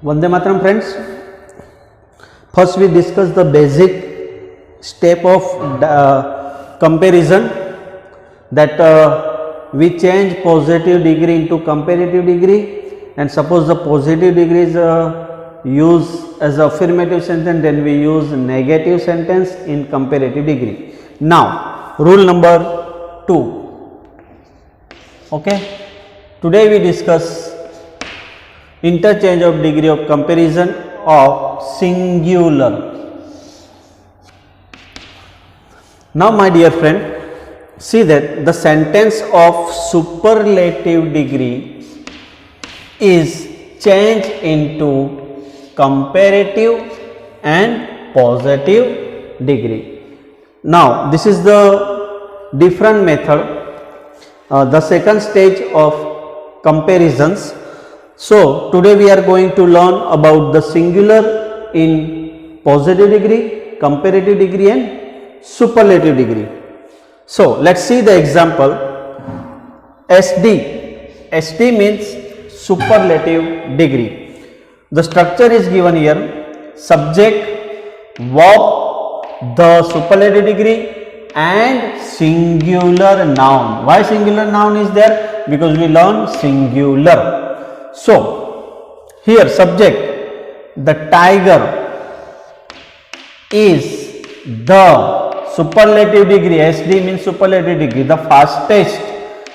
Vande Mataram friends. First we discuss the basic step of comparison, that we change positive degree into comparative degree, and suppose the positive degree is used as affirmative sentence, then we use negative sentence in comparative degree. Now rule number 2. Okay, today we discuss interchange of degree of comparison of singular. Now my dear friend, see that the sentence of superlative degree is changed into comparative and positive degree. Now this is the different method, the second stage of comparisons. So today we are going to learn about the singular in positive degree, comparative degree and superlative degree. So let's see the example. SD. SD means superlative degree. The structure is given here: subject, verb, the superlative degree and singular noun. Why singular noun is there? Because we learn singular. So here subject, the tiger is the superlative degree. SD means superlative degree, the fastest,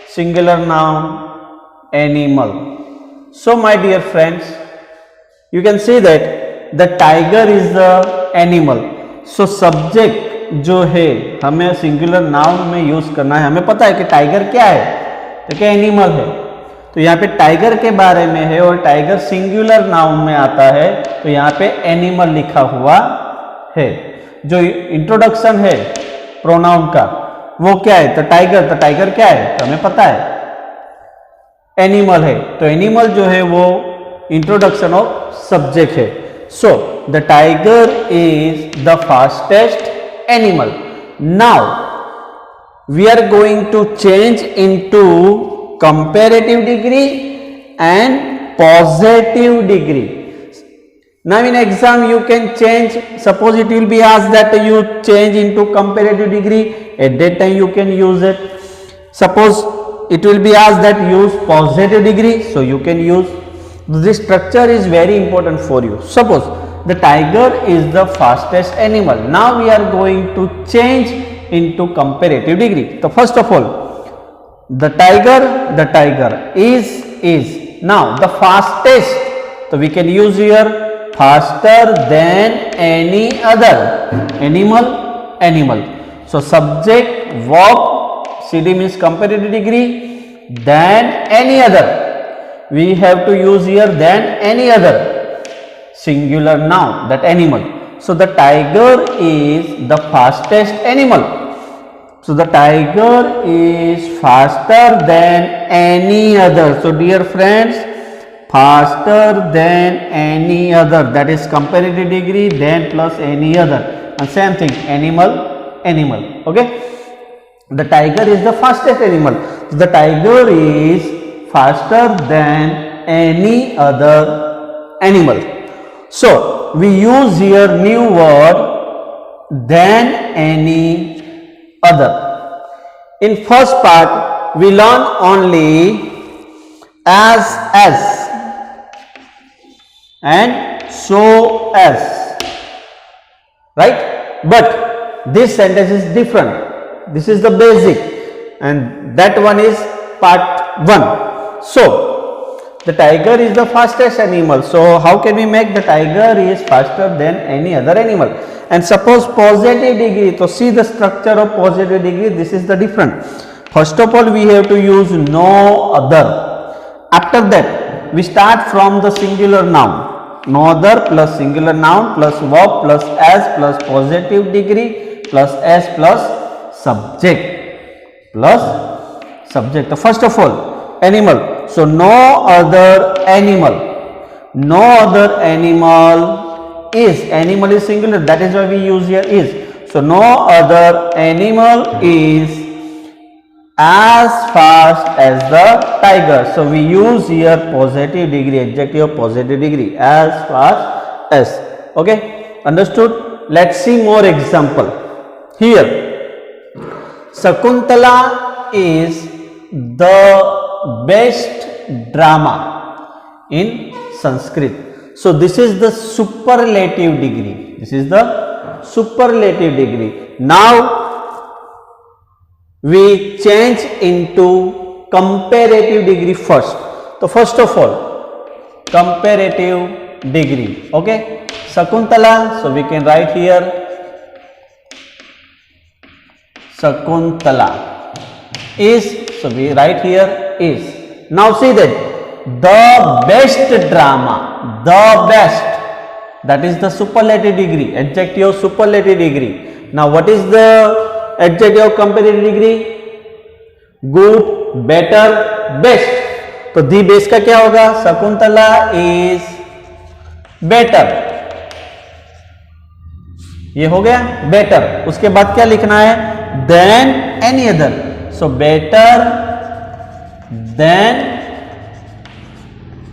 singular noun, animal. So my dear friends, you can see that the tiger is the animal. So subject जो है हमें singular noun में use करना है. हमें पता है कि टाइगर क्या है, तो क्या एनिमल है. तो यहाँ पे टाइगर के बारे में है और टाइगर सिंगुलर नाउन में आता है, तो यहाँ पे एनिमल लिखा हुआ है. जो इंट्रोडक्शन है प्रोनाउन का वो क्या है, तो टाइगर क्या है, तो हमें पता है एनिमल है. तो एनिमल जो है वो इंट्रोडक्शन ऑफ सब्जेक्ट है. So the tiger is the fastest animal. Now we are going to change into comparative degree and positive degree. Now in exam you can change, suppose it will be asked that you change into comparative degree, at that time you can use it. Suppose it will be asked that use positive degree, so you can use. This structure is very important for you. Suppose the tiger is the fastest animal. Now we are going to change into comparative degree. So first of all, the tiger is now the fastest, so we can use here faster than any other animal. So subject, verb, CD means comparative degree, than any other. We have to use here than any other, singular noun, that animal. So the tiger is the fastest animal. So the tiger is faster than any other. So dear friends, faster than any other, that is comparative degree, then plus any other, and same thing, animal. Okay, the tiger is the fastest animal. So the tiger is faster than any other animal. So we use here new word than any other. In first part we learn only as and so as, right? But this sentence is different. This is the basic and that one is part 1. So the tiger is the fastest animal. So how can we make the tiger is faster than any other animal? And suppose positive degree, so see the structure of positive degree, this is the different. First of all we have to use no other. After that we start from the singular noun, no other plus singular noun plus verb plus as plus positive degree plus as plus subject. So first of all animal, so no other animal is, animal is singular, that is why we use here is. So no other animal is as fast as the tiger. So we use here positive degree, adjective of positive degree, as fast as. Okay, understood? Let's see more example. Here Shakuntala is the best drama in Sanskrit. So this is the superlative degree. This is the superlative degree. Now we change into comparative degree first. So first of all, comparative degree. Okay, Shakuntala. So we can write here Shakuntala is. So we write here is. Now see that the best drama, the best, that is the superlative degree, adjective superlative degree. Now what is the adjective of comparative degree? Good, better, best. तो the base का क्या होगा? Shakuntala is better. ये हो गया better. उसके बाद क्या लिखना है? Than any other. So better than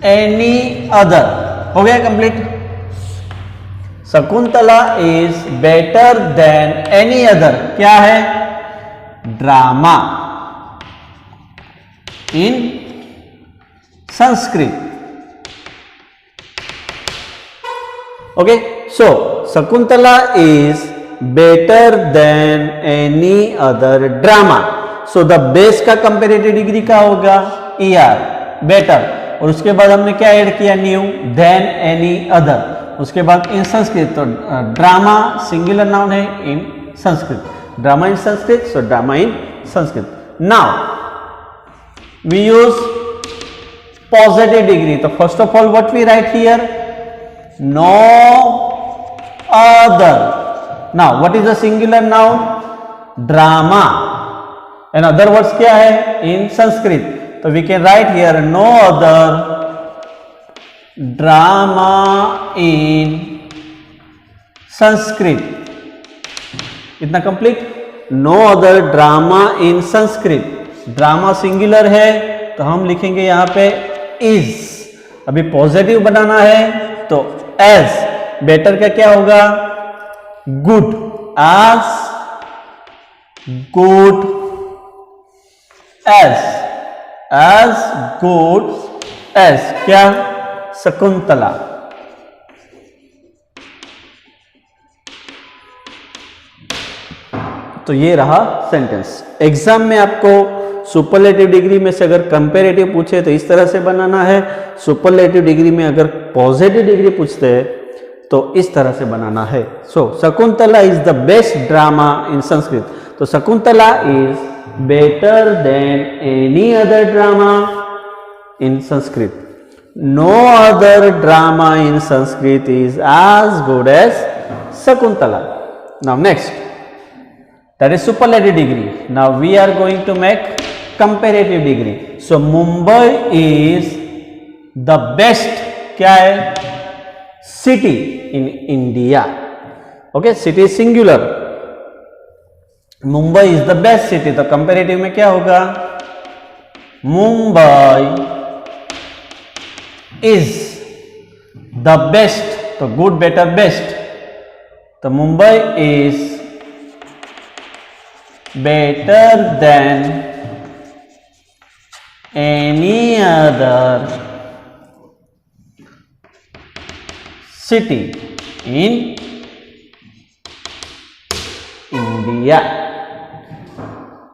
any other. हो गया complete. Shakuntala is better than any other. क्या है? Drama in Sanskrit. Okay, so Shakuntala is better than any other drama. So the base का कंपेरेटिव डिग्री क्या होगा? ER, better. और उसके बाद हमने क्या ऐड किया? New, than any other. उसके बाद इन संस्कृत. तो ड्रामा सिंगुलर नाउन है in Sanskrit. Drama in Sanskrit. So drama in Sanskrit. Now we use positive degree. तो first of all what we write here? No other. Now what is the singular noun? Drama. And other words क्या है? In Sanskrit. तो we can write here no other drama in Sanskrit. इतना complete. No other drama in Sanskrit. Drama singular है तो हम लिखेंगे यहां पे इज. अभी पॉजिटिव बनाना है तो एज. बेटर का क्या होगा? Good. As good as good as. क्या? शकुंतला. तो ये रहा सेंटेंस. एग्जाम में आपको सुपरलेटिव डिग्री में से अगर कंपेरेटिव पूछे तो इस तरह से बनाना है. सुपरलेटिव डिग्री में अगर पॉजिटिव डिग्री पूछते हैं तो इस तरह से बनाना है. So Shakuntala is the best drama in Sanskrit. तो Shakuntala is better than any other drama in Sanskrit. No other drama in Sanskrit is as good as Shakuntala. Now next, that is superlative degree. Now we are going to make comparative degree. So Mumbai is the best, क्या है? City in India. Okay, city is singular. Mumbai is the best city. तो comparative में क्या होगा? Mumbai is the best. तो good, better, best. तो Mumbai is better than any other city in India.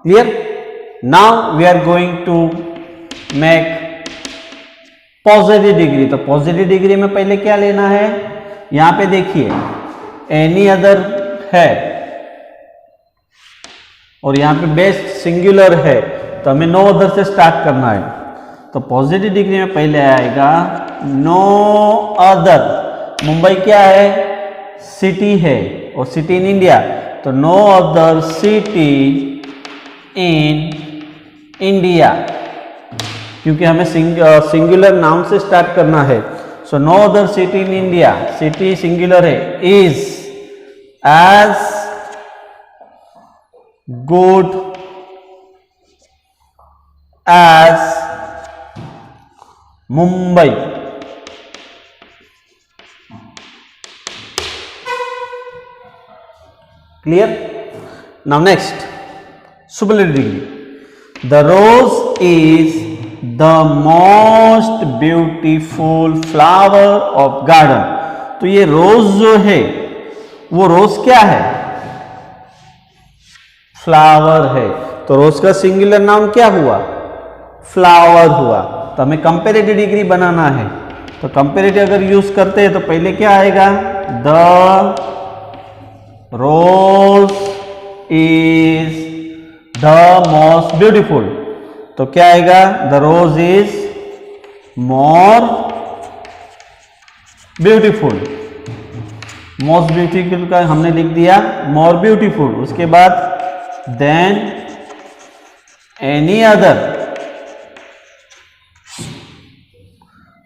Clear? Now we are going to make positive degree. तो positive degree में पहले क्या लेना है? यहां पे देखिए एनी अदर है और यहां पे बेस्ट सिंगुलर है तो हमें नो अदर से स्टार्ट करना है. तो पॉजिटिव डिग्री में पहले आएगा नो अदर. मुंबई क्या है? सिटी है और सिटी इन इंडिया. तो no other city in India, क्योंकि हमें सिंगुलर नाउन से स्टार्ट करना है. So no other city in India. City singular है. Is as good as Mumbai. Clear? Now next, superlative degree. The rose is the most beautiful flower of garden. तो ये रोज जो है वो रोज क्या है? फ्लावर है. तो रोज का सिंगुलर नाउन क्या हुआ? फ्लावर हुआ. तो हमें कंपैरेटिव डिग्री बनाना है. तो कंपैरेटिव अगर यूज करते हैं तो पहले क्या आएगा? The rose is the most beautiful. तो क्या आएगा? The rose is more beautiful. Most beautiful का हमने लिख दिया मोर ब्यूटीफुल. उसके बाद than any other,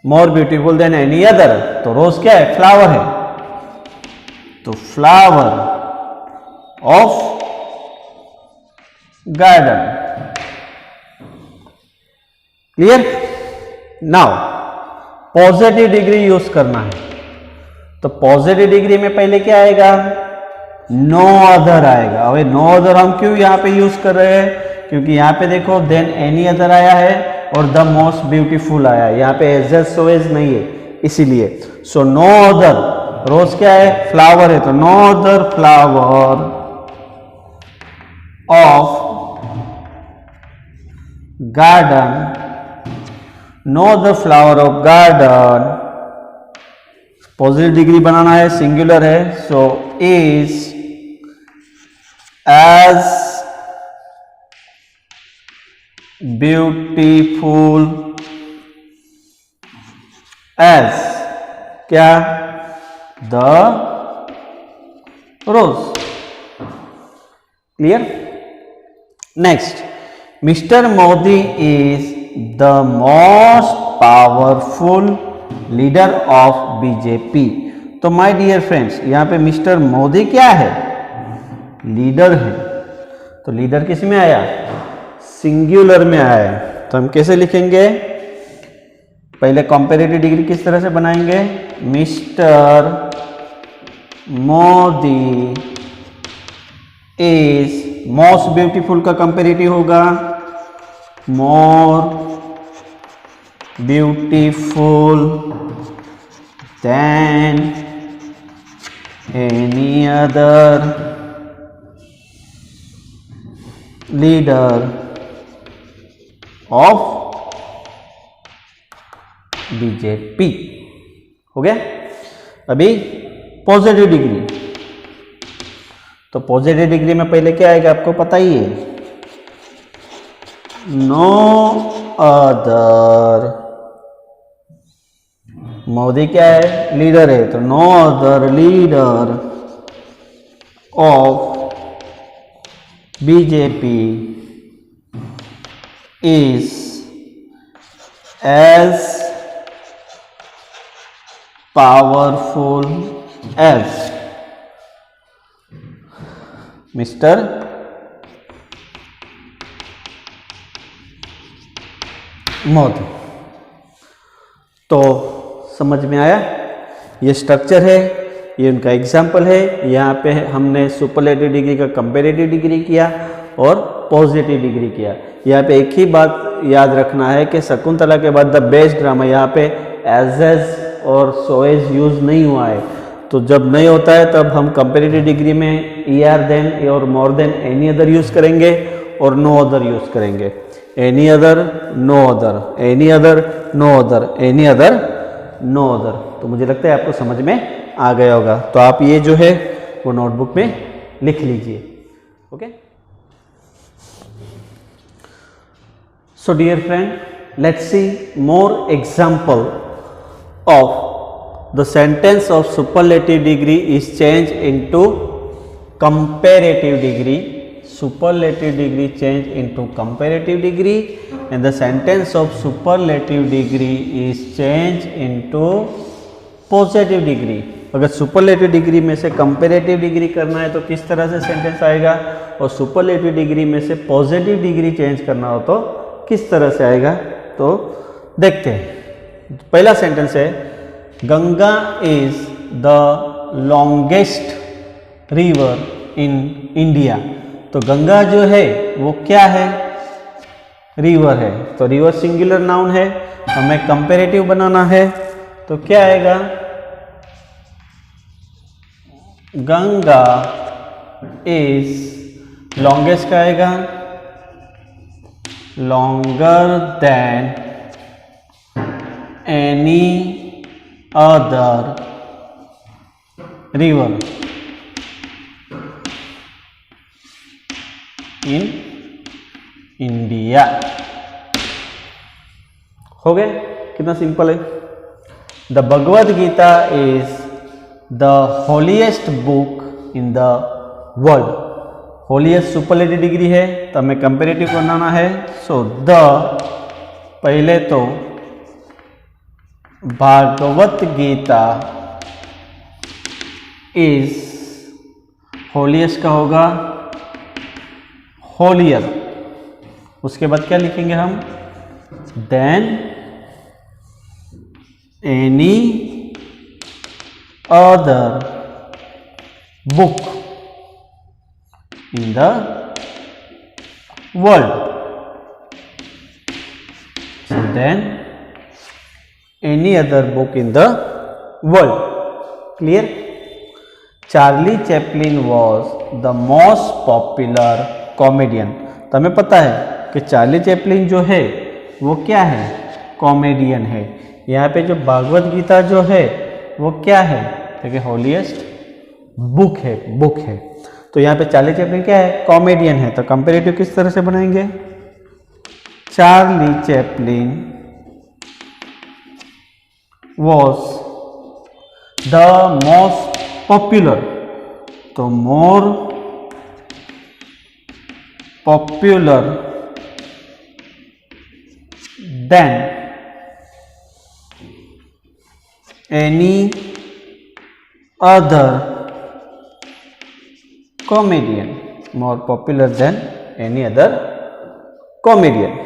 more beautiful than any other. तो रोज क्या है? फ्लावर है. तो flower of garden. Clear? Now positive degree use करना है. तो पॉजिटिव डिग्री में पहले क्या आएगा? नो अदर आएगा. अबे नो अदर हम क्यों यहां पे यूज कर रहे हैं? क्योंकि यहां पे देखो देन एनी अदर आया है और द मोस्ट ब्यूटीफुल आया है. यहां पे एज सो एज नहीं है इसीलिए. सो नो अदर, रोज क्या है? फ्लावर है. तो no other flower of garden, no other flower of garden. Positive degree बनाना है, सिंगुलर है. So is as beautiful as क्या? The rose. Clear? Next, mister Modi is the most powerful leader of BJP. तो my dear friends, यहां पे mister Modi क्या है? Leader है. तो लीडर किस में आया? सिंगुलर में आया है. तो हम कैसे लिखेंगे? पहले कंपैरेटिव डिग्री किस तरह से बनाएंगे? Mister Modi is, most beautiful का कंपैरेटिव होगा मोर beautiful than any other leader of BJP. हो गया? अभी पॉजिटिव डिग्री. तो पॉजिटिव डिग्री में पहले क्या आएगा आपको पता ही है? No other. मोदी क्या है? लीडर है. तो no other leader of BJP is as powerful as mister Modi. तो समझ में आया? ये स्ट्रक्चर है, ये उनका एग्जाम्पल है. यहाँ पे हमने सुपरलेटिव डिग्री का कंपैरेटिव डिग्री किया और पॉजिटिव डिग्री किया. यहाँ पे एक ही बात याद रखना है कि शकुंतला के बाद द बेस्ट ड्रामा, यहाँ पे एज और सो एज यूज नहीं हुआ है. तो जब नहीं होता है तब हम कंपैरेटिव डिग्री में ईआर देन और more than any other use करेंगे और नो अदर यूज करेंगे. Any other, no other, any other, no other, any other, no other. तो मुझे लगता है आपको समझ में आ गया होगा. तो आप ये जो है वो नोटबुक में लिख लीजिए. Okay. So dear friend, let's see more example of the sentence of superlative degree is changed into comparative degree. Superlative degree change into comparative degree and the sentence of superlative degree is changed into positive degree. अगर superlative degree में से comparative degree करना है तो किस तरह से sentence आएगा, और सुपरलेटिव डिग्री में से पॉजिटिव डिग्री चेंज करना हो तो किस तरह से आएगा, तो देखते हैं। पहला सेंटेंस है Ganga is the longest river in India. तो गंगा जो है वो क्या है, रिवर है। तो रिवर सिंगुलर नाउन है, हमें कंपेरेटिव बनाना है, तो क्या आएगा, गंगा इज लॉन्गेस्ट का आएगा longer than any other river in India. हो गए, कितना सिंपल है। The Bhagavad Gita is the holiest book in the world. Holiest superlative degree है, तो हमें कंपेरेटिव बनाना है। सो द, पहले तो भागवत गीता इज, होलीएस्ट का होगा होलियर, उसके बाद क्या लिखेंगे हम, than any other book in the world. So then any other book in the world. Clear? Charlie Chaplin was the most popular comedian. तो हमें पता है कि चार्ली चैपलिन जो है वो क्या है, कॉमेडियन है। यहाँ पे जो भागवत गीता जो है वो क्या है, देखिए होलीएस्ट बुक है। तो यहाँ पे चार्ली चैपलिन क्या है, कॉमेडियन है। तो कंपेरेटिव किस तरह से बनाएंगे, Charlie Chaplin was the most popular, तो more popular than any other comedian, more popular than any other comedian.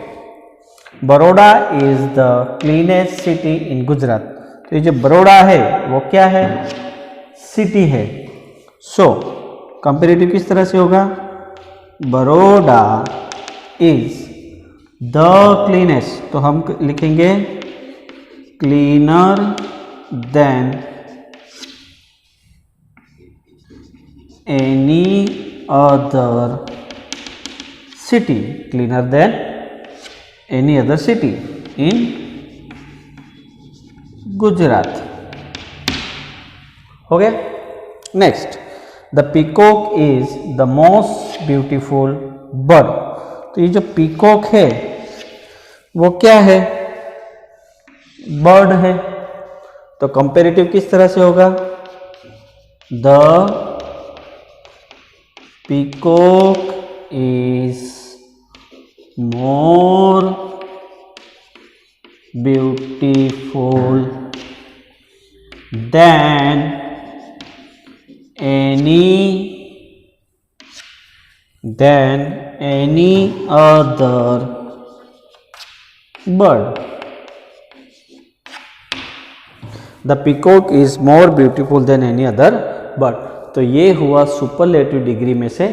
Baroda is the cleanest city in Gujarat. तो ये जो बड़ौदा है वो क्या है, सिटी है। सो कंपेरेटिव किस तरह से होगा, बड़ौदा इज द क्लीनेस्ट, तो हम लिखेंगे cleaner then any other city, cleaner then any other city in Gujarat. हो गया। Next, the peacock is the most beautiful bird. तो ये जो पीकॉक है वो क्या है, बर्ड है। तो कंपेरेटिव किस तरह से होगा, the peacock is more beautiful than any other bird. The peacock is more beautiful than any other bird. तो ये हुआ सुपरलेटिव डिग्री में से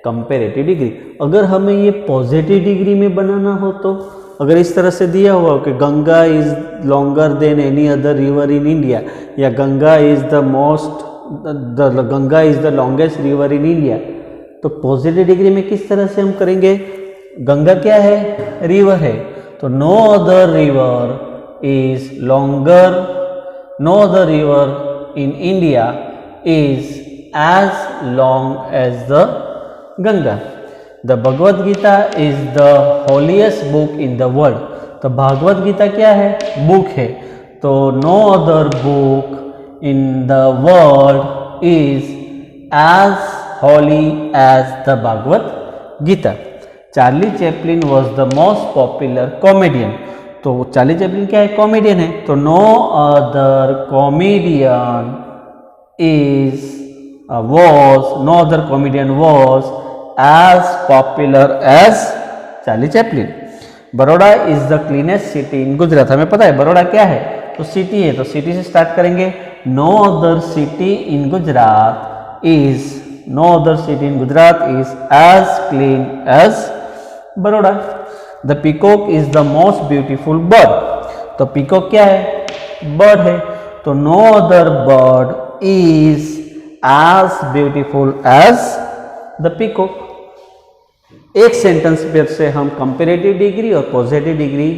कंपेरेटिव डिग्री। अगर हमें ये पॉजिटिव डिग्री में बनाना हो, तो अगर इस तरह से दिया हुआ हो कि Ganga is longer than any other river in India, या Ganga is the longest river in India, तो पॉजिटिव डिग्री में किस तरह से हम करेंगे, गंगा क्या है, रिवर है। तो no other river is longer, no other river in India is as long as the Ganga. The Bhagavad Gita is the holiest book in the world. तो भागवत गीता क्या है, बुक है। तो no other book in the world is as holy as the Bhagavat Gita. Charlie Chaplin was the most popular comedian. तो Charlie Chaplin क्या है, comedian है। तो no other comedian is no other comedian was as popular as Charlie Chaplin. Baroda is the cleanest city in Gujarat, हमें पता है बड़ौदा क्या है, तो सिटी है, तो सिटी से स्टार्ट करेंगे। No other city in Gujarat is as clean as Baroda. The peacock is the most beautiful bird, तो पीकॉक क्या है, बर्ड है, तो no other bird is as beautiful as the peacock. एक सेंटेंस पर से हम कंपैरेटिव डिग्री और पॉजिटिव डिग्री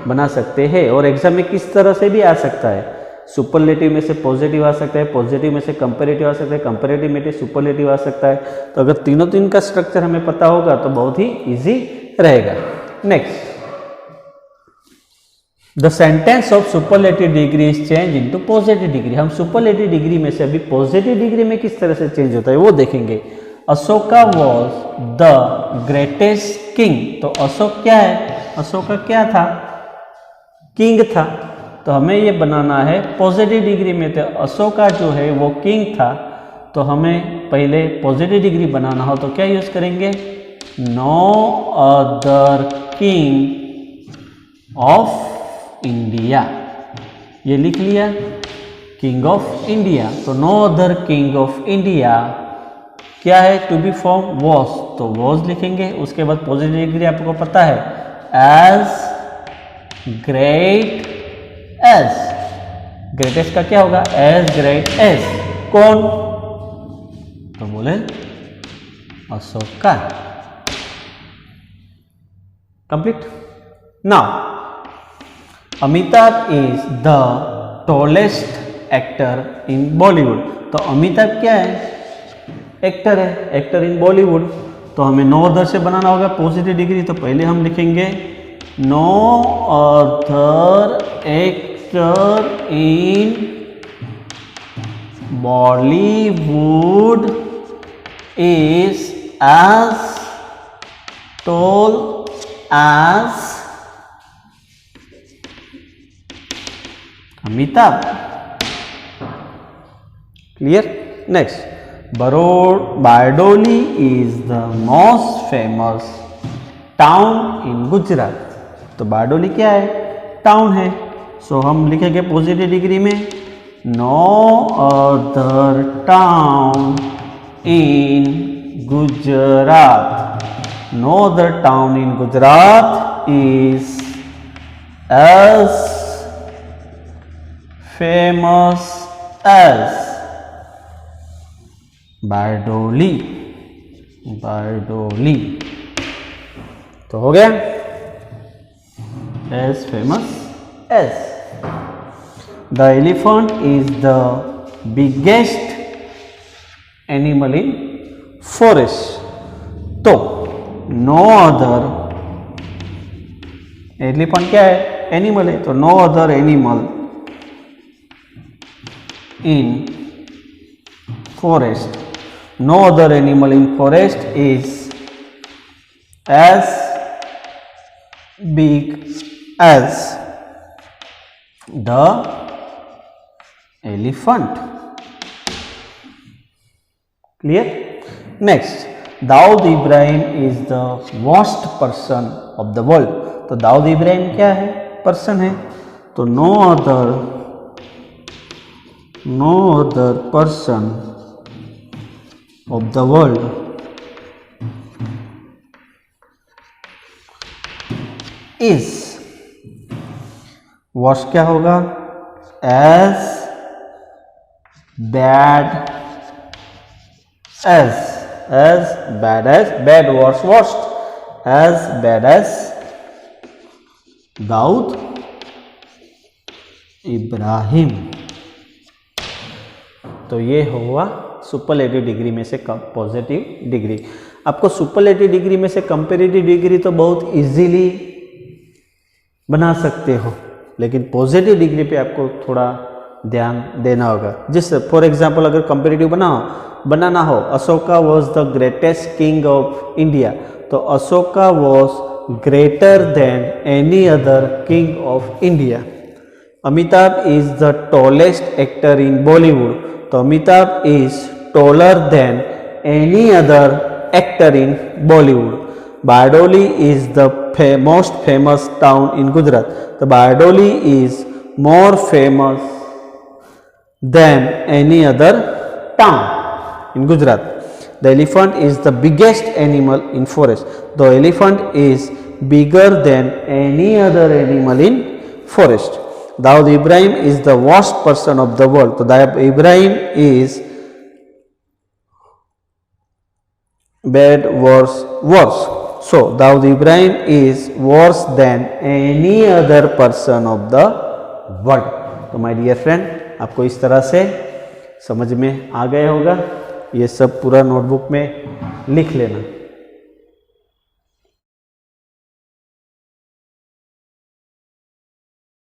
बना सकते हैं, और एग्जाम में किस तरह से भी आ सकता है, सुपरलेटिव में से पॉजिटिव आ सकता है, पॉजिटिव में से कंपैरेटिव आ सकता है, कंपैरेटिव में से सुपरलेटिव आ सकता है। तो अगर तीन का स्ट्रक्चर हमें पता होगा तो बहुत ही इजी रहेगा। Next, the sentence of superlative degree is change into positive degree. हम सुपरलेटिव डिग्री में से अभी पॉजिटिव डिग्री में किस तरह से चेंज होता है वो देखेंगे। Ashoka was the greatest king, तो अशोक क्या है, अशोका क्या था, किंग था, तो हमें ये बनाना है पॉजिटिव डिग्री में। तो अशोका जो है वो किंग था, तो हमें पहले पॉजिटिव डिग्री बनाना हो तो क्या यूज करेंगे, no other king of India, ये लिख लिया, किंग ऑफ इंडिया। तो no other king of India क्या है, टू बी फॉर्म वॉज, तो वॉज लिखेंगे। उसके बाद पॉजिटिव डिग्री आपको पता है, एज ग्रेट एज, ग्रेटेस्ट का क्या होगा, एज ग्रेट एज, कौन, तो बोले Ashoka. Complete. Now Amitabh is the tallest actor in Bollywood, तो अमिताभ क्या है, एक्टर है, एक्टर इन बॉलीवुड, तो हमें नो अदर से बनाना होगा पॉजिटिव डिग्री। तो पहले हम लिखेंगे no other actor in Bollywood is as tall as Amitabh. Clear. Next, Bardoli is the most famous town in Gujarat, तो बारडोली क्या है, टाउन है, सो हम लिखेंगे पॉजिटिव डिग्री में no other town in Gujarat, no other town in Gujarat is as famous as Bardoli, Bardoli, तो हो गया, as famous as. The elephant is the biggest animal in forest, तो नो अदर, एलिफेंट क्या है, एनिमल है, तो no other animal in forest, no other animal in forest is as big as the elephant. Clear? Next, Dawood Ibrahim is the worst person of the world, तो दाऊद इब्राहिम क्या है, person है, तो no other person of the world is, worst क्या होगा, as bad as, bad worst, as bad as Dawood Ibrahim. तो ये हुआ सुपरलेटिव डिग्री में से पॉजिटिव डिग्री। आपको सुपरलेटिव डिग्री में से कंपैरेटिव डिग्री तो बहुत इजीली बना सकते हो, लेकिन पॉजिटिव डिग्री पे आपको थोड़ा ध्यान देना होगा। जिससे फॉर एग्जांपल अगर कंपैरेटिव बनाना हो, Ashoka was the greatest king of India, तो Ashoka was greater than any other king of India. Amitabh is the tallest actor in Bollywood, तो Amitabh is taller than any other actor in Bollywood. Bardoli is the most famous town in Gujarat. तो Bardoli is more famous than any other town in Gujarat. The elephant is the biggest animal in forest. The elephant is bigger than any other animal in forest. Daud Ibrahim is the worst person of the world. So Daud Ibrahim is bad, worse. So Daud Ibrahim is worse than any other person of the world. तो my dear friend, आपको इस तरह से समझ में आ गया होगा. ये सब पूरा नोटबुक में लिख लेना.